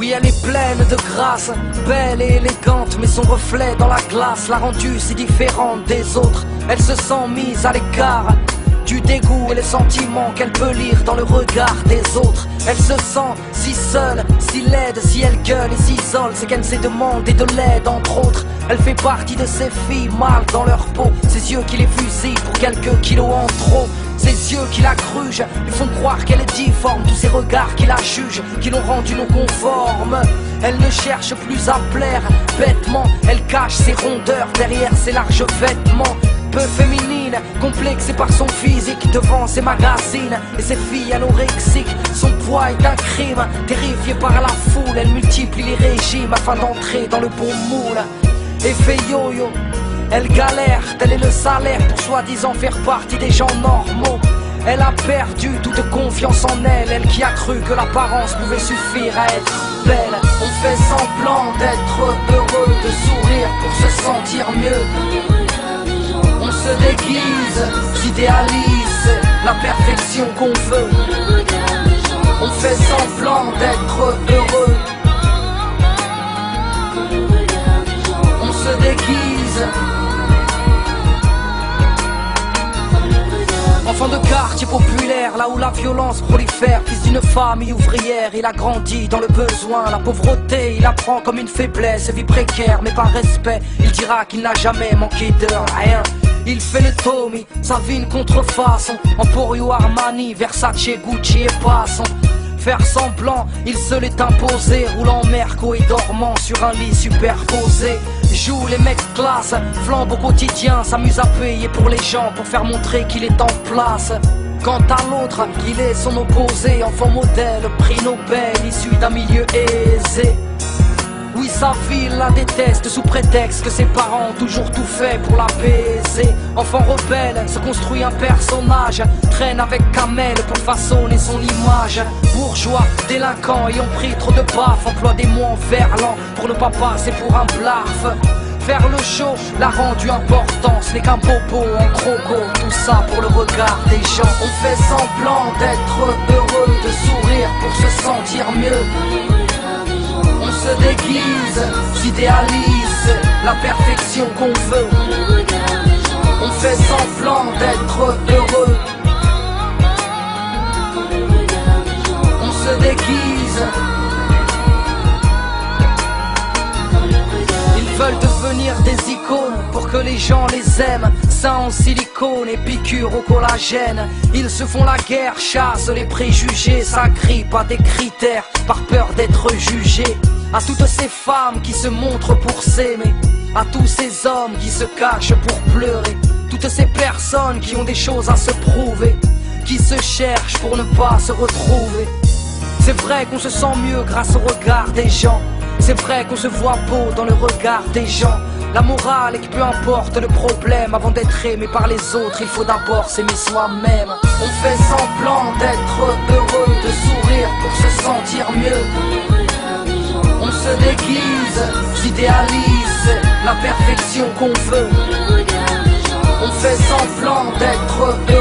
Oui, elle est pleine de grâce, belle et élégante, mais son reflet dans la glace l'a rendue si différente des autres. Elle se sent mise à l'écart du dégoût et les sentiments qu'elle peut lire dans le regard des autres. Elle se sent si seule, si laide, si elle gueule et s'isole, c'est qu'elle s'est demandé de l'aide entre autres. Elle fait partie de ces filles mal dans leur peau, ses yeux qui les fusillent pour quelques kilos en trop. Ses yeux qui la grugent, lui font croire qu'elle est difforme. Tous ces regards qui la jugent, qui l'ont rendue non conforme. Elle ne cherche plus à plaire, bêtement. Elle cache ses rondeurs derrière ses larges vêtements. Peu féminine, complexée par son physique devant ses magazines et ses filles anorexiques. Son poids est un crime, terrifiée par la foule. Elle multiplie les régimes afin d'entrer dans le bon moule. Effet yo-yo, elle galère, tel est le salaire pour soi-disant faire partie des gens normaux. Elle a perdu toute confiance en elle, elle qui a cru que l'apparence pouvait suffire à être belle. On fait semblant d'être heureux, de sourire pour se sentir mieux. On se déguise, s'idéalise la perfection qu'on veut. On fait semblant d'être heureux. On se déguise. Enfant de quartier populaire, là où la violence prolifère. Fils d'une famille ouvrière, il a grandi dans le besoin. La pauvreté, il apprend comme une faiblesse. Vie précaire, mais par respect, il dira qu'il n'a jamais manqué de rien. Il fait le Tommy, sa vie une contrefaçon. Emporio, Armani, Versace, Gucci et passant. Faire semblant, il se l'est imposé. Roulant Merco et dormant sur un lit superposé. Joue les mecs classe, flambe au quotidien. S'amuse à payer pour les gens, pour faire montrer qu'il est en place. Quant à l'autre, il est son opposé. Enfant modèle, prix Nobel, issu d'un milieu aisé. Oui, sa fille la déteste sous prétexte que ses parents ont toujours tout fait pour la baiser. Enfant rebelle, se construit un personnage, traîne avec Kamel pour façonner son image. Bourgeois, délinquant, ayant pris trop de baffes, emploie des mots en verlan pour ne pas passer pour un blaf. Faire le show l'a rendu important, ce n'est qu'un bobo en croco, tout ça pour le regard des gens. On fait semblant d'être heureux, de sourire pour se sentir mieux. On se déguise, s'idéalise la perfection qu'on veut. On fait semblant d'être heureux. On se déguise. Ils veulent devenir des icônes pour que les gens les aiment. Seins en silicone et piqûres au collagène. Ils se font la guerre, chassent les préjugés, s'agrippent à des critères par peur d'être jugés. À toutes ces femmes qui se montrent pour s'aimer, à tous ces hommes qui se cachent pour pleurer, toutes ces personnes qui ont des choses à se prouver, qui se cherchent pour ne pas se retrouver. C'est vrai qu'on se sent mieux grâce au regard des gens. C'est vrai qu'on se voit beau dans le regard des gens. La morale est que peu importe le problème, avant d'être aimé par les autres, il faut d'abord s'aimer soi-même. On fait semblant d'être heureux, de sourire pour se sentir mieux. On se déguise, s'idéalise la perfection qu'on veut. On fait semblant d'être heureux.